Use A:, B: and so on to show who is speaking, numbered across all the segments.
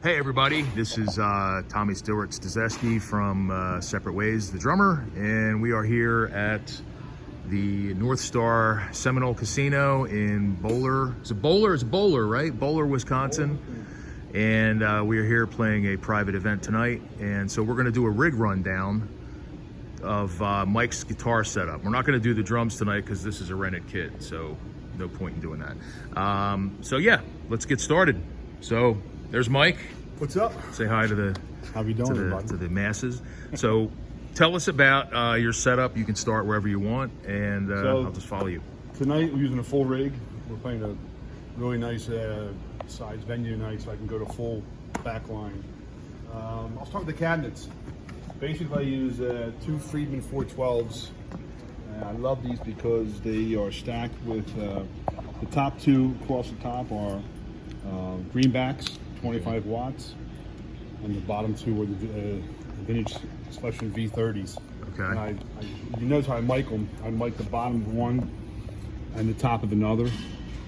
A: Hey everybody, this is Tommy Stewart-Stazeski from Separate Ways, the drummer, and we are here at the North Star Seminole Casino in Bowler. It's Bowler, right? Bowler, Wisconsin. And we are here playing a private event tonight, and so we're going to do a rig rundown of Mike's guitar setup. We're not going to do the drums tonight because this is a rented kit, so no point in doing that. So yeah, let's get started. So there's Mike.
B: What's up?
A: Say hi to the
B: How you doing,
A: to the masses. So tell us about your setup. You can start wherever you want, and I'll just follow you.
B: Tonight we're using a full rig. We're playing a really nice size venue tonight, so I can go to full back line. I'll start with the cabinets. Basically, I use two Friedman 412s. I love these because they are stacked with the top two across the top are greenbacks, 25 watts, and the bottom two are the vintage selection V30s.
A: Okay.
B: And you notice how I mic them. I mic the bottom of one and the top of another.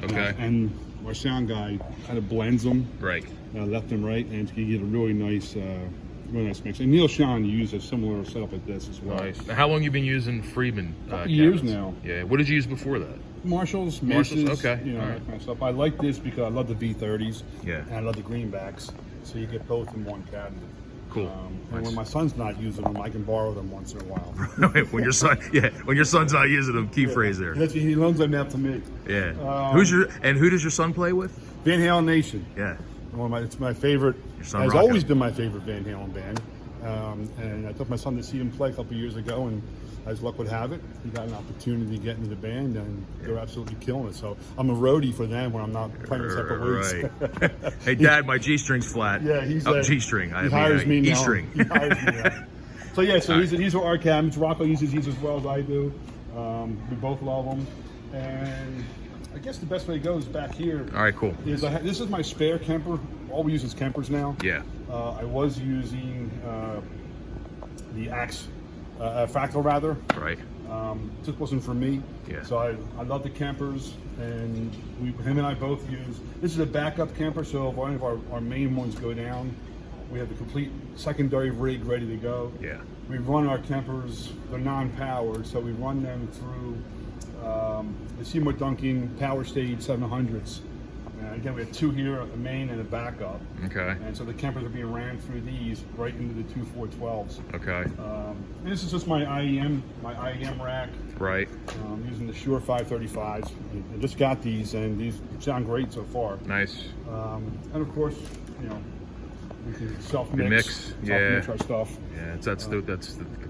A: Okay.
B: And our sound guy kind of blends them.
A: Right.
B: Left and right, and you get a really nice mix. And Neil Sean used a similar setup like this as well.
A: Nice. How long you been using Friedman?
B: Years
A: cabinets?
B: now.
A: Yeah. What did you use before that?
B: Marshalls, Maces,
A: okay.
B: You know,
A: All right.
B: that kind of stuff. I like this because I love the V30s.
A: Yeah.
B: And I love the greenbacks, so you get both in one cabinet.
A: Cool.
B: And
A: Nice.
B: when my son's not using them, I can borrow them once in a while.
A: when your son's not using them, key phrase there.
B: He loans them out to me.
A: Yeah. Who does your son play with?
B: Van Halen Nation.
A: Yeah.
B: It's my favorite.
A: Your son
B: Has
A: rocking.
B: always been my favorite Van Halen band. And I took my son to see him play a couple years ago, and as luck would have it, he got an opportunity to get into the band, and they're absolutely killing it. So I'm a roadie for them when I'm not playing Separate Ways.
A: Right. Hey, Dad, my G-string's flat.
B: Yeah, he's
A: G-string.
B: He hires me now.
A: E-string.
B: He hires me now. So yeah, so these are our cabinets. Rocco uses these as well as I do. We both love them, and I guess the best way to go is back here.
A: All right, cool.
B: This is my spare Kemper. All we use is Kempers now.
A: Yeah.
B: I was using the Axe Fractal rather.
A: Right.
B: Just wasn't for me.
A: Yeah.
B: So I love the Kempers, and him and I both use. This is a backup Kemper, so if any of our main ones go down, we have the complete secondary rig ready to go.
A: Yeah.
B: We run our Kempers, they're non-powered, so we run them through the Seymour Duncan Power Stage 700s. And again, we have two here, a main and a backup.
A: Okay.
B: And so the Kempers are being ran through these right into the two 412s.
A: Okay.
B: And this is just my IEM rack.
A: Right.
B: Using the Shure 535s. I just got these, and these sound great so far.
A: Nice.
B: And of course, you know, we can self-mix our stuff.
A: Yeah, that's the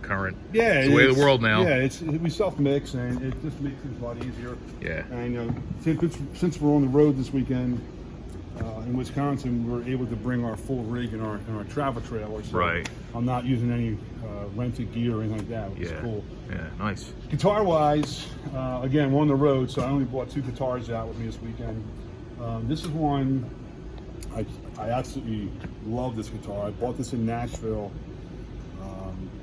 A: current.
B: Yeah,
A: it's the way of the world now.
B: Yeah, we self-mix, and it just makes things a lot easier.
A: Yeah.
B: And since we're on the road this weekend in Wisconsin, we were able to bring our full rig in our travel trailer. So
A: Right.
B: I'm not using any rented gear or anything like that, which is cool.
A: Yeah, nice.
B: Guitar-wise, again, we're on the road, so I only brought two guitars out with me this weekend. This is one I absolutely love. This guitar. I bought this in Nashville,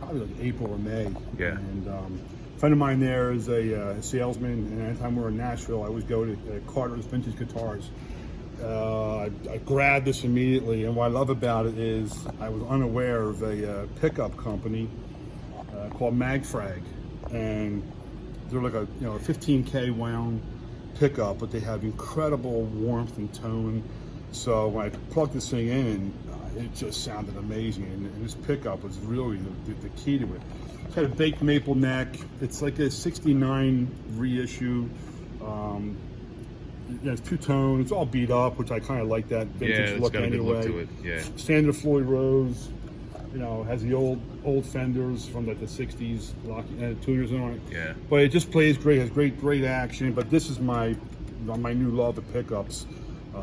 B: probably like April or May.
A: Yeah.
B: And a friend of mine there is a salesman, and anytime we're in Nashville, I always go to Carter's Vintage Guitars. I grabbed this immediately, and what I love about it is I was unaware of a pickup company called Magfrag, and they're like a 15K wound pickup, but they have incredible warmth and tone. So when I plugged this thing in, it just sounded amazing, and this pickup was really the key to it. It's got a baked maple neck. It's like a '69 reissue. It's two-tone. It's all beat up, which I kind of like that vintage look
A: got a
B: anyway.
A: good look to it. Yeah.
B: Standard Floyd Rose. Has the old fenders from like the '60s, tuners on it.
A: Yeah.
B: But it just plays great. Has great action. But this is my new love of pickups.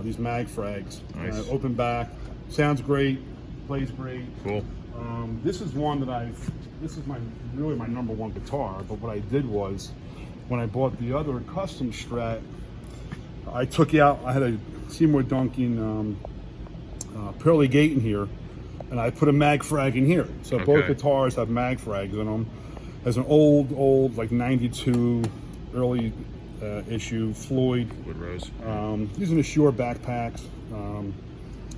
B: These Magfrags.
A: Nice.
B: Open back. Sounds great. Plays great.
A: Cool.
B: This is one that this is really my number one guitar. But what I did was, when I bought the other custom Strat, I took out. I had a Seymour Duncan Pearly Gate in here, and I put a Magfrag in here. So both guitars have Magfrags in them. There's an old like '92 early issue Floyd
A: Wood Rose.
B: Using the Shure backpacks.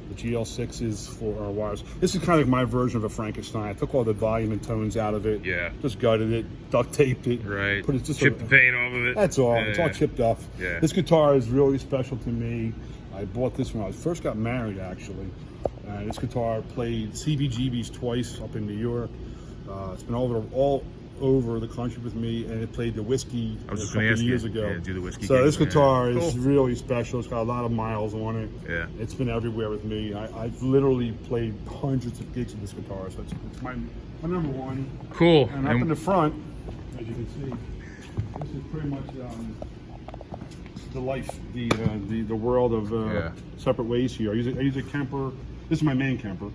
B: The GL6s for our wires. This is kind of my version of a Frankenstein. I took all the volume and tones out of it.
A: Yeah.
B: Just gutted it, duct taped it.
A: Right.
B: Put it just
A: Chip the paint off of it.
B: That's all.
A: Yeah,
B: It's all chipped off.
A: Yeah.
B: This guitar is really special to me. I bought this when I first got married, actually. This guitar played CBGBs twice up in New York. It's been all over the country with me, and it played the Whiskey
A: I was
B: a
A: just
B: couple
A: going to ask
B: years
A: you.
B: ago.
A: Yeah, do the Whiskey.
B: So this guitar
A: Cool.
B: is really special. It's got a lot of miles on it.
A: Yeah.
B: It's been everywhere with me. I've literally played hundreds of gigs with this guitar, so it's my number one.
A: Cool.
B: And up in the front, as you can see, this is pretty much the life, the world of Separate Ways here. I use a Kemper. This is my main Kemper.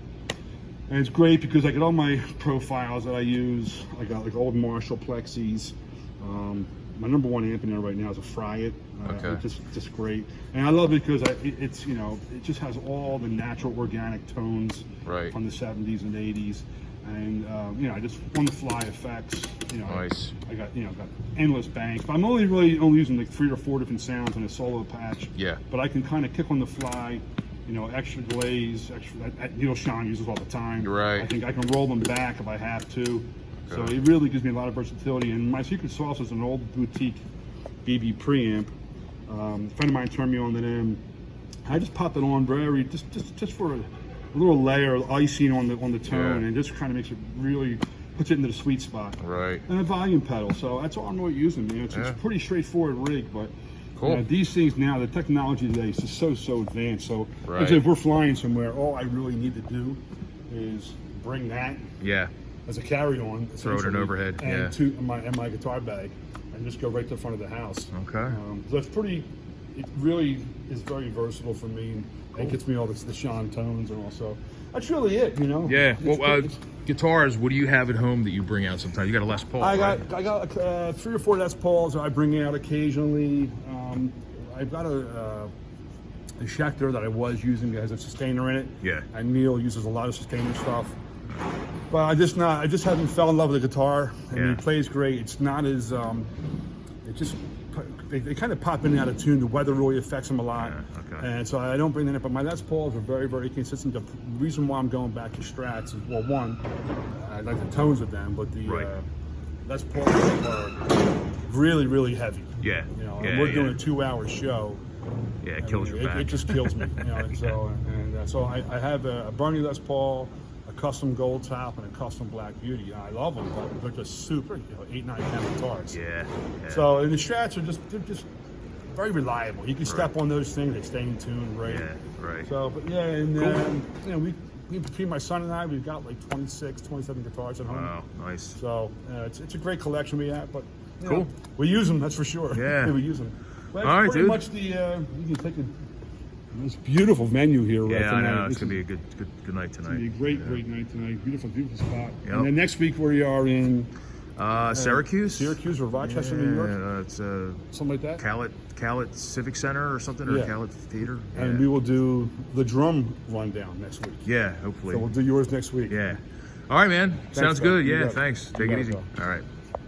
B: And it's great because I get all my profiles that I use. I got like old Marshall Plexis. My number one amp in there right now is a Fry It. It's just great. And I love it because it's it just has all the natural organic tones from the 70s and 80s. And I just on the fly effects.
A: Nice.
B: I got got endless banks. But I'm only using like 3 or 4 different sounds on a solo patch.
A: Yeah.
B: But I can kind of kick on the fly. Extra glaze, Neil Sean uses all the time.
A: Right.
B: I think I can roll them back if I have to. So it really gives me a lot of versatility. And my secret sauce is an old boutique BB preamp. A friend of mine turned me on to them. I just popped it on just for a little layer of icing on the tone, and just kind of makes it really puts it into the sweet spot.
A: Right.
B: And a volume pedal. So that's all I'm really using. It's a pretty straightforward rig, but.
A: Cool.
B: These things now, the technology today is just so advanced. So
A: Right.
B: if we're flying somewhere, all I really need to do is bring that as a carry-on,
A: Throw it in overhead,
B: and to my guitar bag, and just go right to the front of the house.
A: Okay.
B: So it's it really is very versatile for me, and it gets me all the Sean tones, and also that's really it.
A: Yeah. Well, guitars. What do you have at home that you bring out sometimes? You got a Les Paul.
B: I got 3 or 4 Les Pauls that I bring out occasionally. I've got a Schecter that I was using that has a sustainer in it.
A: Yeah.
B: And Neil uses a lot of sustainer stuff. But I just haven't fell in love with the guitar. And he plays great. It's not as they kind of pop in and out of tune. The weather really affects them a lot.
A: Yeah, okay.
B: And so I don't bring that in. But my Les Pauls are very, very consistent. The reason why I'm going back to Strats is, well, one, I like the tones of them, but the Les Pauls are really, really heavy.
A: Yeah.
B: And we're doing a 2-hour show.
A: Yeah, it kills your back.
B: It just kills me. So I have a Bernie Les Paul, a custom gold top, and a custom black beauty. I love them, but they're just super, 8, 9, 10 guitars.
A: Yeah.
B: So and the Strats they're just very reliable. You can step on those things; they stay in tune, right?
A: Yeah. Right.
B: So, but and we between my son and I, we've got like 26, 27 guitars at home.
A: Wow, nice.
B: So it's a great collection we have, but
A: Cool.
B: We use them, that's for sure.
A: Yeah.
B: We use them. But
A: All right,
B: pretty
A: dude.
B: much you can take this beautiful venue here right
A: Yeah, I
B: tonight.
A: know. It's gonna be a good night tonight.
B: It's gonna be a great night tonight. Beautiful spot.
A: Yep.
B: And then next week we are in
A: Syracuse
B: or Rochester, New York.
A: Yeah, it's
B: Something like that.
A: Calit Civic Center or something, or Calit Theater.
B: And we will do the drum rundown next week.
A: Yeah, hopefully.
B: So we'll do yours next week.
A: Yeah. All right, man. Sounds
B: bro.
A: good.
B: You
A: Yeah,
B: got it.
A: thanks.
B: You
A: Take
B: got
A: it
B: it,
A: easy.
B: bro.
A: All right.